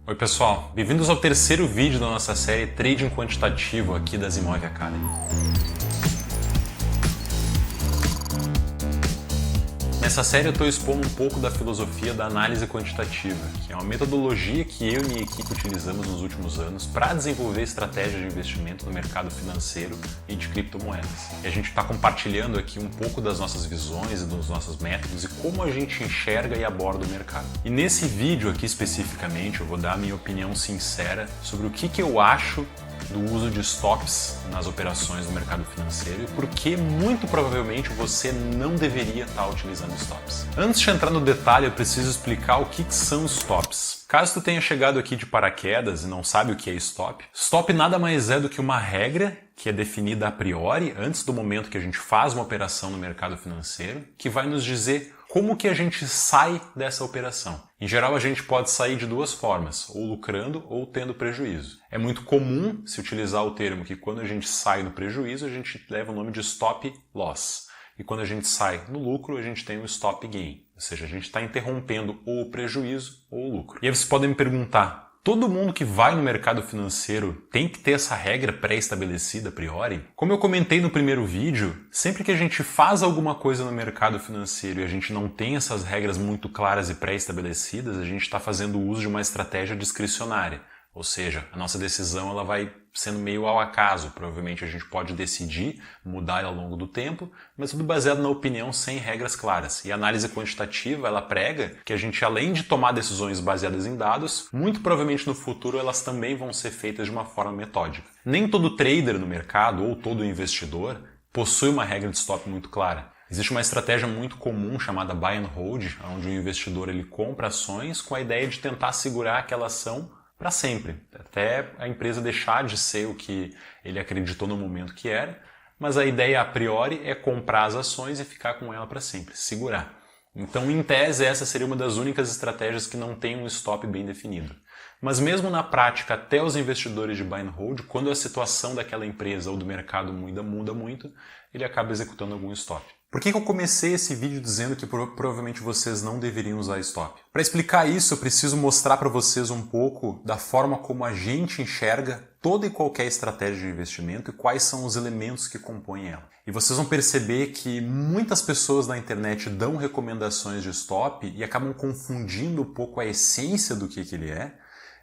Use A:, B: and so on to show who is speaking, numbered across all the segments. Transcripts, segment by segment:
A: Oi pessoal, bem-vindos ao terceiro vídeo da nossa série Trading Quantitativo aqui da Zimov Academy. Nessa série eu estou expondo um pouco da filosofia da análise quantitativa, que é uma metodologia que eu e minha equipe utilizamos nos últimos anos para desenvolver estratégias de investimento no mercado financeiro e de criptomoedas. E a gente está compartilhando aqui um pouco das nossas visões e dos nossos métodos e como a gente enxerga e aborda o mercado. E nesse vídeo aqui especificamente eu vou dar a minha opinião sincera sobre o que eu acho do uso de stops nas operações do mercado financeiro e por que muito provavelmente você não deveria estar utilizando stops. Antes de entrar no detalhe, eu preciso explicar o que são stops. Caso tu tenha chegado aqui de paraquedas e não sabe o que é stop, stop nada mais é do que uma regra que é definida a priori, antes do momento que a gente faz uma operação no mercado financeiro, que vai nos dizer como que a gente sai dessa operação. Em geral, a gente pode sair de duas formas, ou lucrando ou tendo prejuízo. É muito comum se utilizar o termo que quando a gente sai no prejuízo, a gente leva o nome de stop loss. E quando a gente sai no lucro, a gente tem o stop gain. Ou seja, a gente está interrompendo ou o prejuízo ou o lucro. E aí vocês podem me perguntar, todo mundo que vai no mercado financeiro tem que ter essa regra pré-estabelecida a priori? Como eu comentei no primeiro vídeo, sempre que a gente faz alguma coisa no mercado financeiro e a gente não tem essas regras muito claras e pré-estabelecidas, a gente está fazendo uso de uma estratégia discricionária. Ou seja, a nossa decisão ela vai sendo meio ao acaso. Provavelmente a gente pode decidir mudar ao longo do tempo, mas tudo baseado na opinião sem regras claras. E a análise quantitativa ela prega que a gente, além de tomar decisões baseadas em dados, muito provavelmente no futuro elas também vão ser feitas de uma forma metódica. Nem todo trader no mercado ou todo investidor possui uma regra de stop muito clara. Existe uma estratégia muito comum chamada buy and hold, onde o investidor ele compra ações com a ideia de tentar segurar aquela ação para sempre, até a empresa deixar de ser o que ele acreditou no momento que era, mas a ideia a priori é comprar as ações e ficar com ela para sempre, segurar. Então, em tese, essa seria uma das únicas estratégias que não tem um stop bem definido. Mas mesmo na prática, até os investidores de buy and hold, quando a situação daquela empresa ou do mercado muda muito, ele acaba executando algum stop. Por que eu comecei esse vídeo dizendo que provavelmente vocês não deveriam usar stop? Para explicar isso, eu preciso mostrar para vocês um pouco da forma como a gente enxerga toda e qualquer estratégia de investimento e quais são os elementos que compõem ela. E vocês vão perceber que muitas pessoas na internet dão recomendações de stop e acabam confundindo um pouco a essência do que ele é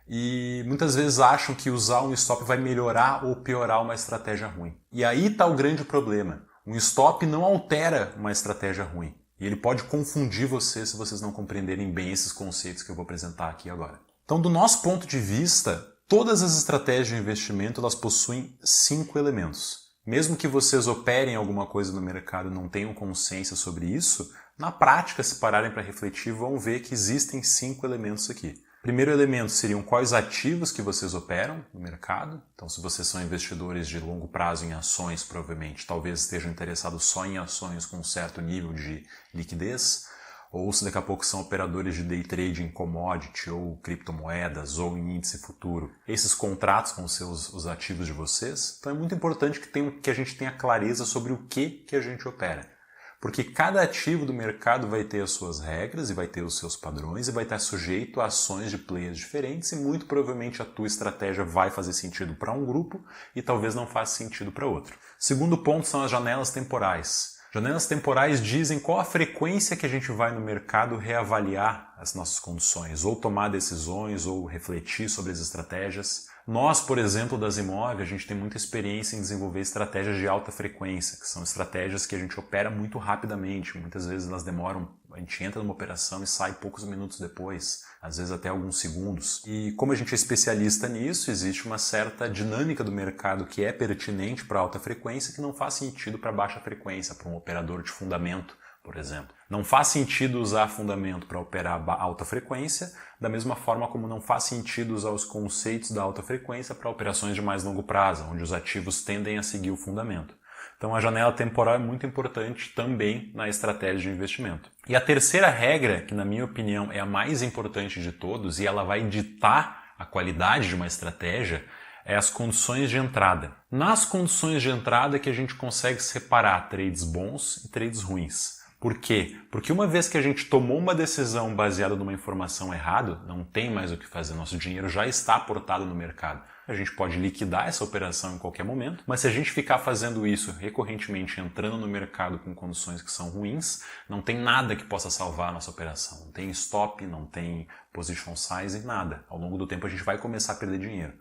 A: e muitas vezes acham que usar um stop vai melhorar ou piorar uma estratégia ruim. E aí está o grande problema. Um stop não altera uma estratégia ruim. E ele pode confundir vocês se vocês não compreenderem bem esses conceitos que eu vou apresentar aqui agora. Então, do nosso ponto de vista, todas as estratégias de investimento elas possuem 5 elementos. Mesmo que vocês operem alguma coisa no mercado e não tenham consciência sobre isso, na prática, se pararem para refletir, vão ver que existem 5 elementos aqui. Primeiro elemento seriam quais ativos que vocês operam no mercado. Então, se vocês são investidores de longo prazo em ações, provavelmente, talvez estejam interessados só em ações com um certo nível de liquidez. Ou se daqui a pouco são operadores de day trade em commodity ou criptomoedas ou em índice futuro. Esses contratos com os ativos de vocês. Então, é muito importante que a gente tenha clareza sobre o que a gente opera. Porque cada ativo do mercado vai ter as suas regras e vai ter os seus padrões e vai estar sujeito a ações de players diferentes e muito provavelmente a tua estratégia vai fazer sentido para um grupo e talvez não faça sentido para outro. Segundo ponto são as janelas temporais. Janelas temporais dizem qual a frequência que a gente vai no mercado reavaliar as nossas condições, ou tomar decisões, ou refletir sobre as estratégias. Nós, por exemplo, da Zimov, a gente tem muita experiência em desenvolver estratégias de alta frequência, que são estratégias que a gente opera muito rapidamente. Muitas vezes elas demoram, a gente entra numa operação e sai poucos minutos depois, às vezes até alguns segundos. E como a gente é especialista nisso, existe uma certa dinâmica do mercado que é pertinente para alta frequência que não faz sentido para baixa frequência, para um operador de fundamento, por exemplo. Não faz sentido usar fundamento para operar alta frequência, da mesma forma como não faz sentido usar os conceitos da alta frequência para operações de mais longo prazo, onde os ativos tendem a seguir o fundamento. Então a janela temporal é muito importante também na estratégia de investimento. E a terceira regra, que na minha opinião é a mais importante de todos e ela vai ditar a qualidade de uma estratégia, é as condições de entrada. Nas condições de entrada é que a gente consegue separar trades bons e trades ruins. Por quê? Porque uma vez que a gente tomou uma decisão baseada numa informação errada, não tem mais o que fazer, nosso dinheiro já está aportado no mercado. A gente pode liquidar essa operação em qualquer momento, mas se a gente ficar fazendo isso recorrentemente, entrando no mercado com condições que são ruins, não tem nada que possa salvar a nossa operação. Não tem stop, não tem position size, nada. Ao longo do tempo a gente vai começar a perder dinheiro.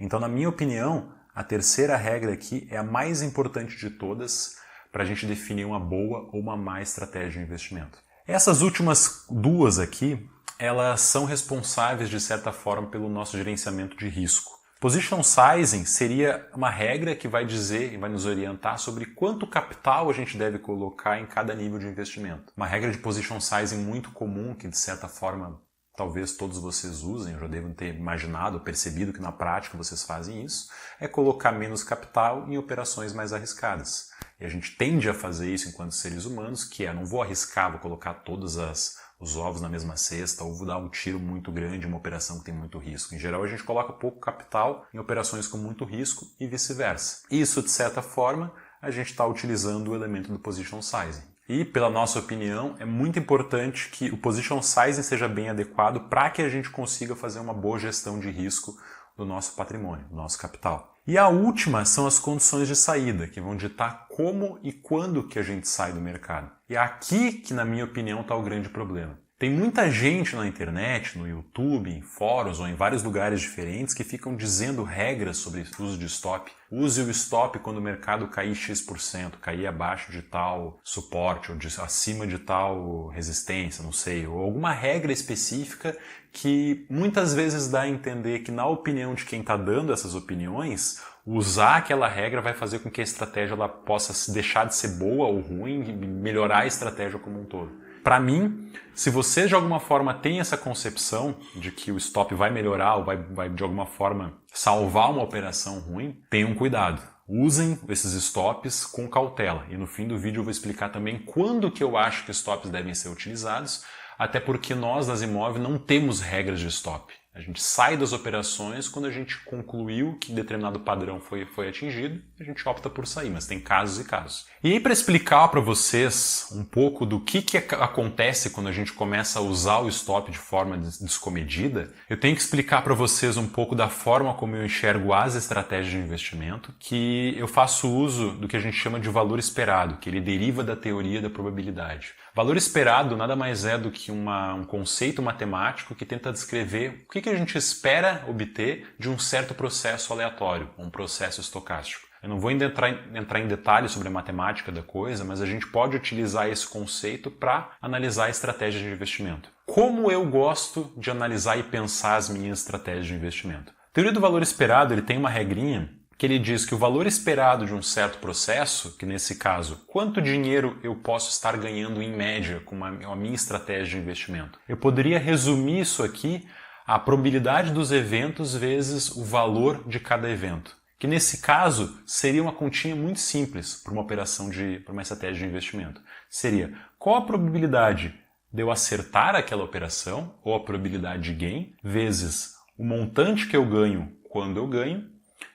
A: Então, na minha opinião, a terceira regra aqui é a mais importante de todas para a gente definir uma boa ou uma má estratégia de investimento. Essas últimas duas aqui, elas são responsáveis de certa forma pelo nosso gerenciamento de risco. Position sizing seria uma regra que vai dizer e vai nos orientar sobre quanto capital a gente deve colocar em cada nível de investimento. Uma regra de position sizing muito comum que de certa forma talvez todos vocês usem, já devem ter imaginado, percebido que na prática vocês fazem isso, é colocar menos capital em operações mais arriscadas. E a gente tende a fazer isso enquanto seres humanos, que é, não vou arriscar, vou colocar todos os ovos na mesma cesta, ou vou dar um tiro muito grande em uma operação que tem muito risco. Em geral, a gente coloca pouco capital em operações com muito risco e vice-versa. Isso, de certa forma, a gente está utilizando o elemento do position sizing. E, pela nossa opinião, é muito importante que o position sizing seja bem adequado para que a gente consiga fazer uma boa gestão de risco do nosso patrimônio, do nosso capital. E a última são as condições de saída, que vão ditar como e quando que a gente sai do mercado. E é aqui que, na minha opinião, está o grande problema. Tem muita gente na internet, no YouTube, em fóruns ou em vários lugares diferentes que ficam dizendo regras sobre o uso de stop. Use o stop quando o mercado cair X%, cair abaixo de tal suporte ou acima de tal resistência, não sei. Ou alguma regra específica que muitas vezes dá a entender que, na opinião de quem está dando essas opiniões, usar aquela regra vai fazer com que a estratégia ela possa deixar de ser boa ou ruim e melhorar a estratégia como um todo. Para mim, se você de alguma forma tem essa concepção de que o stop vai melhorar ou vai de alguma forma salvar uma operação ruim, tenham cuidado. Usem esses stops com cautela. E no fim do vídeo eu vou explicar também quando que eu acho que stops devem ser utilizados, até porque nós, nas Imóvel, não temos regras de stop. A gente sai das operações quando a gente concluiu que determinado padrão foi atingido, a gente opta por sair, mas tem casos e casos. E aí, para explicar para vocês um pouco do que acontece quando a gente começa a usar o stop de forma descomedida, eu tenho que explicar para vocês um pouco da forma como eu enxergo as estratégias de investimento, que eu faço uso do que a gente chama de valor esperado, que ele deriva da teoria da probabilidade. Valor esperado nada mais é do que um conceito matemático que tenta descrever o que a gente espera obter de um certo processo aleatório, um processo estocástico. Eu não vou entrar em detalhes sobre a matemática da coisa, mas a gente pode utilizar esse conceito para analisar a estratégia de investimento. Como eu gosto de analisar e pensar as minhas estratégias de investimento? A teoria do valor esperado ele tem uma regrinha que ele diz que o valor esperado de um certo processo, que nesse caso, quanto dinheiro eu posso estar ganhando em média com a minha estratégia de investimento. Eu poderia resumir isso aqui a probabilidade dos eventos vezes o valor de cada evento. Que nesse caso seria uma continha muito simples para uma operação para uma estratégia de investimento. Seria qual a probabilidade de eu acertar aquela operação, ou a probabilidade de gain, vezes o montante que eu ganho quando eu ganho,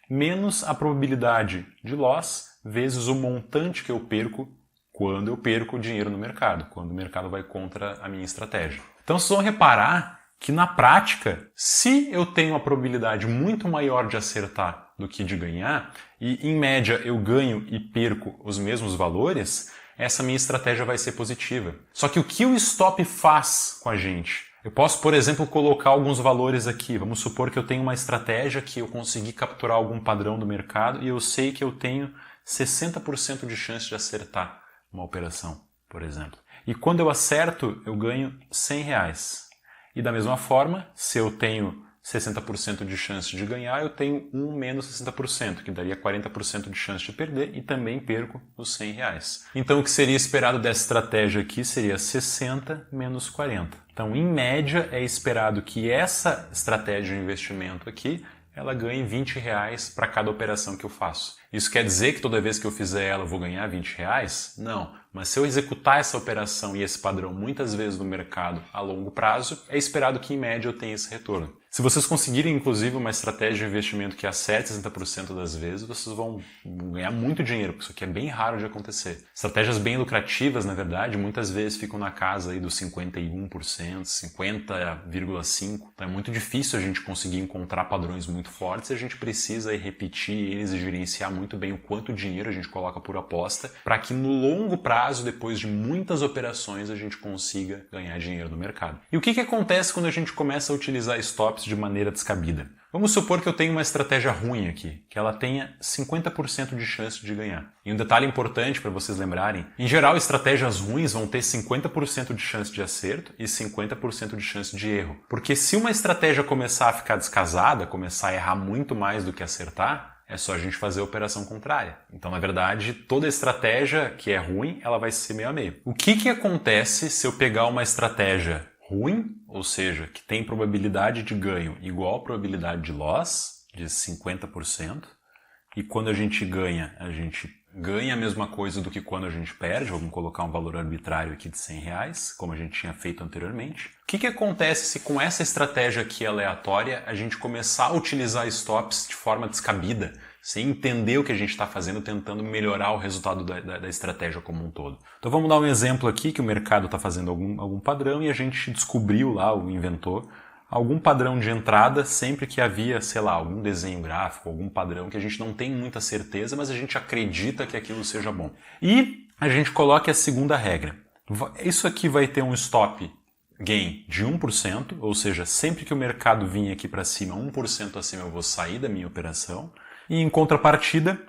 A: menos a probabilidade de loss, vezes o montante que eu perco quando eu perco dinheiro no mercado, quando o mercado vai contra a minha estratégia. Então vocês vão reparar que na prática, se eu tenho uma probabilidade muito maior de acertar do que de ganhar, e em média eu ganho e perco os mesmos valores, essa minha estratégia vai ser positiva. Só que o que o stop faz com a gente? Eu posso, por exemplo, colocar alguns valores aqui. Vamos supor que eu tenho uma estratégia que eu consegui capturar algum padrão do mercado e eu sei que eu tenho 60% de chance de acertar uma operação, por exemplo. E quando eu acerto, eu ganho R$100. E da mesma forma, se eu tenho 60% de chance de ganhar, eu tenho 1 menos 60%, que daria 40% de chance de perder e também perco os R$100. Então o que seria esperado dessa estratégia aqui seria 60 menos 40. Então, em média, é esperado que essa estratégia de investimento aqui ela ganhe R$20 para cada operação que eu faço. Isso quer dizer que toda vez que eu fizer ela eu vou ganhar R$20? Não, Mas se eu executar essa operação e esse padrão muitas vezes no mercado a longo prazo, é esperado que em média eu tenha esse retorno. Se vocês conseguirem, inclusive, uma estratégia de investimento que acerte 60% das vezes, vocês vão ganhar muito dinheiro, porque isso aqui é bem raro de acontecer. Estratégias bem lucrativas, na verdade, muitas vezes ficam na casa aí dos 51%, 50,5%. Então é muito difícil a gente conseguir encontrar padrões muito fortes e a gente precisa aí repetir eles e gerenciar muito bem o quanto dinheiro a gente coloca por aposta, para que no longo prazo, depois de muitas operações, a gente consiga ganhar dinheiro no mercado. E o que acontece quando a gente começa a utilizar stops de maneira descabida? Vamos supor que eu tenho uma estratégia ruim aqui, que ela tenha 50% de chance de ganhar. E um detalhe importante para vocês lembrarem, em geral estratégias ruins vão ter 50% de chance de acerto e 50% de chance de erro. Porque se uma estratégia começar a ficar descasada, começar a errar muito mais do que acertar, é só a gente fazer a operação contrária. Então, na verdade, toda estratégia que é ruim, ela vai ser meio a meio. O que acontece se eu pegar uma estratégia ruim, ou seja, que tem probabilidade de ganho igual a probabilidade de loss, de 50%, e quando a gente ganha a mesma coisa do que quando a gente perde, vamos colocar um valor arbitrário aqui de R$100, como a gente tinha feito anteriormente. O que acontece se com essa estratégia aqui aleatória a gente começar a utilizar stops de forma descabida, sem entender o que a gente está fazendo, tentando melhorar o resultado da estratégia como um todo? Então vamos dar um exemplo aqui que o mercado está fazendo algum padrão e a gente descobriu lá, o inventor, algum padrão de entrada sempre que havia, sei lá, algum desenho gráfico, algum padrão que a gente não tem muita certeza, mas a gente acredita que aquilo seja bom. E a gente coloca a segunda regra. Isso aqui vai ter um stop gain de 1%, ou seja, sempre que o mercado vir aqui para cima, 1% acima eu vou sair da minha operação. E em contrapartida,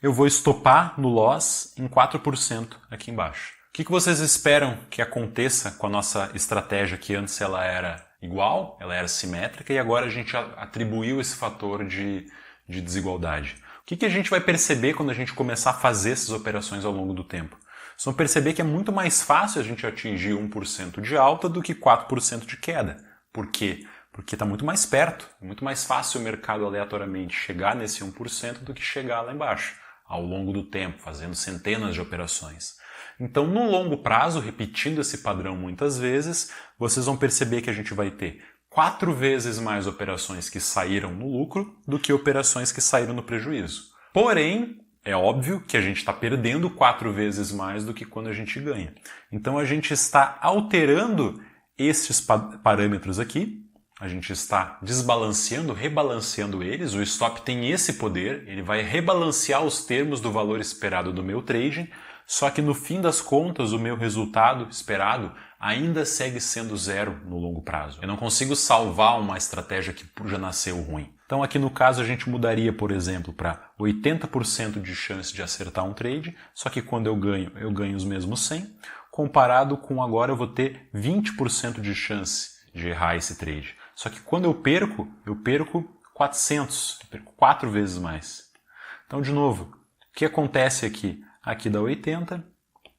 A: eu vou estopar no loss em 4% aqui embaixo. O que vocês esperam que aconteça com a nossa estratégia que antes ela era igual, ela era simétrica e agora a gente atribuiu esse fator de desigualdade? O que a gente vai perceber quando a gente começar a fazer essas operações ao longo do tempo? Vocês vão perceber que é muito mais fácil a gente atingir 1% de alta do que 4% de queda. Por quê? Porque está muito mais perto, é muito mais fácil o mercado aleatoriamente chegar nesse 1% do que chegar lá embaixo, ao longo do tempo, fazendo centenas de operações. Então, no longo prazo, repetindo esse padrão muitas vezes, vocês vão perceber que a gente vai ter 4 vezes mais operações que saíram no lucro do que operações que saíram no prejuízo. Porém, é óbvio que a gente está perdendo 4 vezes mais do que quando a gente ganha. Então, a gente está alterando estes parâmetros aqui, a gente está desbalanceando, rebalanceando eles. O stop tem esse poder, ele vai rebalancear os termos do valor esperado do meu trading, só que no fim das contas o meu resultado esperado ainda segue sendo zero no longo prazo. Eu não consigo salvar uma estratégia que já nasceu ruim. Então aqui no caso a gente mudaria, por exemplo, para 80% de chance de acertar um trade, só que quando eu ganho os mesmos 100, comparado com agora eu vou ter 20% de chance de errar esse trade. Só que quando eu perco 400, eu perco 4 vezes mais. Então, de novo, o que acontece aqui? Aqui dá 80,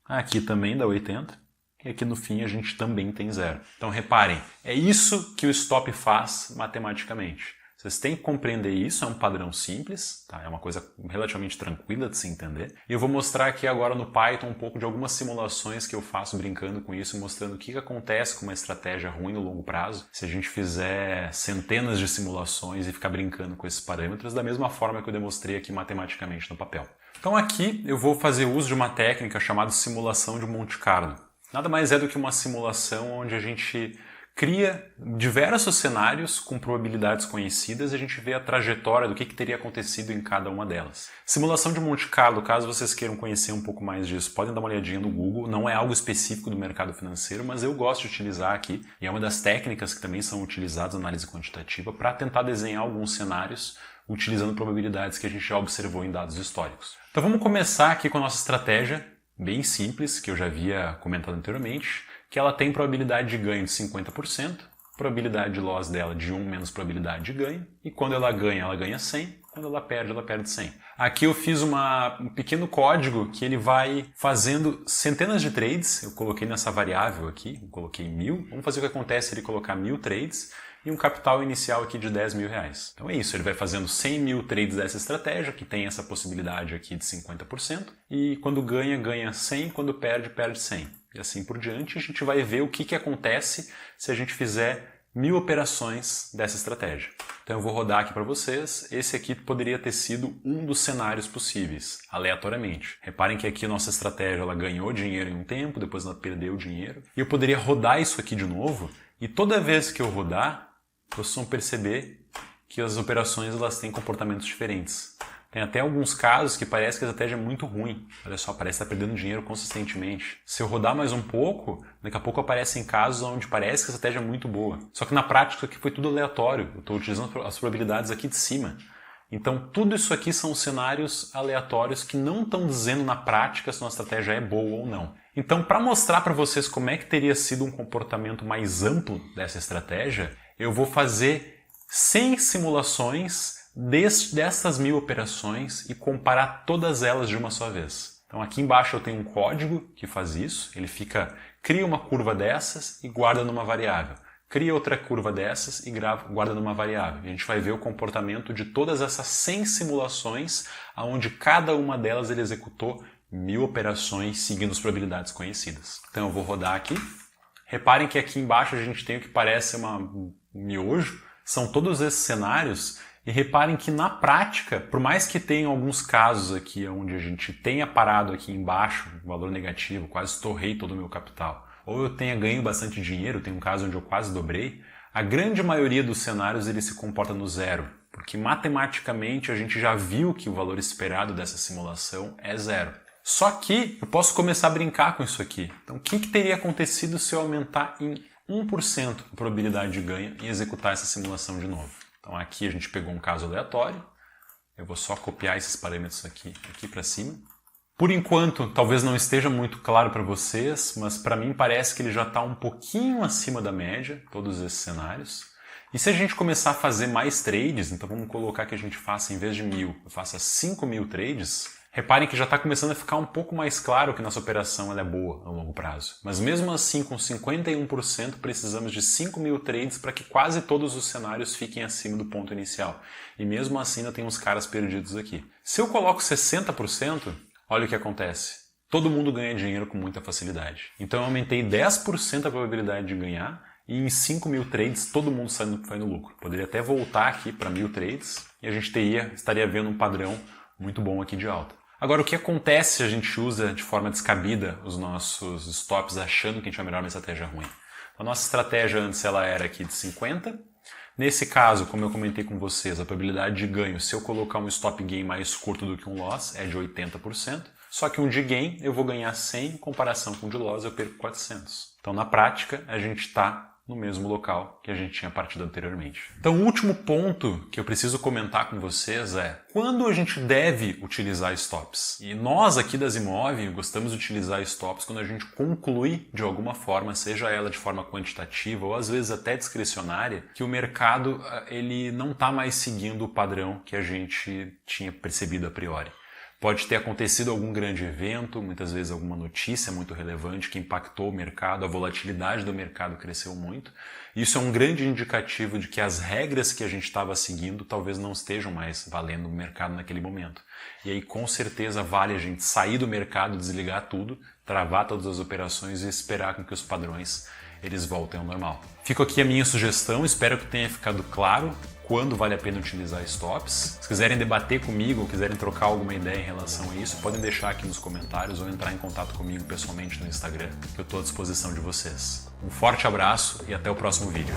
A: aqui também dá 80, e aqui no fim a gente também tem zero. Então, reparem, é isso que o stop faz matematicamente. Vocês têm que compreender isso, é um padrão simples, tá? É uma coisa relativamente tranquila de se entender. E eu vou mostrar aqui agora no Python um pouco de algumas simulações que eu faço brincando com isso, mostrando o que acontece com uma estratégia ruim no longo prazo, se a gente fizer centenas de simulações e ficar brincando com esses parâmetros, da mesma forma que eu demonstrei aqui matematicamente no papel. Então aqui eu vou fazer uso de uma técnica chamada simulação de Monte Carlo. Nada mais é do que uma simulação onde a gente cria diversos cenários com probabilidades conhecidas e a gente vê a trajetória do que teria acontecido em cada uma delas. Simulação de Monte Carlo, caso vocês queiram conhecer um pouco mais disso, podem dar uma olhadinha no Google, não é algo específico do mercado financeiro, mas eu gosto de utilizar aqui e é uma das técnicas que também são utilizadas na análise quantitativa para tentar desenhar alguns cenários utilizando probabilidades que a gente já observou em dados históricos. Então vamos começar aqui com a nossa estratégia bem simples, que eu já havia comentado anteriormente, que ela tem probabilidade de ganho de 50%, probabilidade de loss dela de 1 menos probabilidade de ganho, e quando ela ganha 100, quando ela perde 100. Aqui eu fiz um pequeno código que ele vai fazendo centenas de trades, eu coloquei nessa variável aqui, eu coloquei 1000, vamos fazer o que acontece se ele colocar 1000 trades, e um capital inicial aqui de 10 mil reais. Então é isso, ele vai fazendo 100 mil trades dessa estratégia, que tem essa possibilidade aqui de 50%, e quando ganha, ganha 100, quando perde, perde 100. E assim por diante, a gente vai ver o que acontece se a gente fizer 1000 operações dessa estratégia. Então eu vou rodar aqui para vocês. Esse aqui poderia ter sido um dos cenários possíveis, aleatoriamente. Reparem que aqui a nossa estratégia ela ganhou dinheiro em um tempo, depois ela perdeu dinheiro. E eu poderia rodar isso aqui de novo, e toda vez que eu rodar, vocês vão perceber que as operações elas têm comportamentos diferentes. Tem até alguns casos que parece que a estratégia é muito ruim. Olha só, parece estar perdendo dinheiro consistentemente. Se eu rodar mais um pouco, daqui a pouco aparecem casos onde parece que a estratégia é muito boa. Só que na prática isso aqui foi tudo aleatório. Eu estou utilizando as probabilidades aqui de cima. Então tudo isso aqui são cenários aleatórios que não estão dizendo na prática se uma estratégia é boa ou não. Então para mostrar para vocês como é que teria sido um comportamento mais amplo dessa estratégia, eu vou fazer 100 simulações dessas 1000 operações e comparar todas elas de uma só vez. Então aqui embaixo eu tenho um código que faz isso, ele cria uma curva dessas e guarda numa variável. Cria outra curva dessas e guarda numa variável. E a gente vai ver o comportamento de todas essas 100 simulações, onde cada uma delas ele executou 1000 operações seguindo as probabilidades conhecidas. Então eu vou rodar aqui. Reparem que aqui embaixo a gente tem o que parece um miojo, são todos esses cenários. E reparem que na prática, por mais que tenha alguns casos aqui onde a gente tenha parado aqui embaixo, valor negativo, quase torrei todo o meu capital, ou eu tenha ganho bastante dinheiro, tem um caso onde eu quase dobrei, a grande maioria dos cenários ele se comporta no zero, porque matematicamente a gente já viu que o valor esperado dessa simulação é zero. Só que eu posso começar a brincar com isso aqui. Então o que teria acontecido se eu aumentar em 1% a probabilidade de ganho e executar essa simulação de novo? Então aqui a gente pegou um caso aleatório, eu vou só copiar esses parâmetros aqui para cima. Por enquanto, talvez não esteja muito claro para vocês, mas para mim parece que ele já está um pouquinho acima da média, todos esses cenários. E se a gente começar a fazer mais trades, então vamos colocar que a gente faça, em vez de 1000, eu faça 5000 trades, reparem que já está começando a ficar um pouco mais claro que nossa operação ela é boa a longo prazo. Mas mesmo assim, com 51%, precisamos de 5000 trades para que quase todos os cenários fiquem acima do ponto inicial. E mesmo assim ainda tem uns caras perdidos aqui. Se eu coloco 60%, olha o que acontece. Todo mundo ganha dinheiro com muita facilidade. Então eu aumentei 10% a probabilidade de ganhar e em 5000 trades todo mundo sai no lucro. Poderia até voltar aqui para 1000 trades e a gente estaria vendo um padrão muito bom aqui de alta. Agora, o que acontece se a gente usa de forma descabida os nossos stops achando que a gente vai melhorar uma estratégia ruim? A nossa estratégia antes ela era aqui de 50. Nesse caso, como eu comentei com vocês, a probabilidade de ganho, se eu colocar um stop gain mais curto do que um loss, é de 80%. Só que um de gain eu vou ganhar 100, em comparação com um de loss eu perco 400. Então, na prática, a gente está no mesmo local que a gente tinha partido anteriormente. Então, o último ponto que eu preciso comentar com vocês é quando a gente deve utilizar stops. E nós aqui da Zimov gostamos de utilizar stops quando a gente conclui de alguma forma, seja ela de forma quantitativa ou às vezes até discricionária, que o mercado ele não está mais seguindo o padrão que a gente tinha percebido a priori. Pode ter acontecido algum grande evento, muitas vezes alguma notícia muito relevante que impactou o mercado, a volatilidade do mercado cresceu muito. Isso é um grande indicativo de que as regras que a gente estava seguindo talvez não estejam mais valendo no mercado naquele momento. E aí com certeza vale a gente sair do mercado, desligar tudo, travar todas as operações e esperar com que os padrões eles voltem ao normal. Fico aqui a minha sugestão, espero que tenha ficado claro quando vale a pena utilizar stops. Se quiserem debater comigo ou quiserem trocar alguma ideia em relação a isso, podem deixar aqui nos comentários ou entrar em contato comigo pessoalmente no Instagram, que eu estou à disposição de vocês. Um forte abraço e até o próximo vídeo.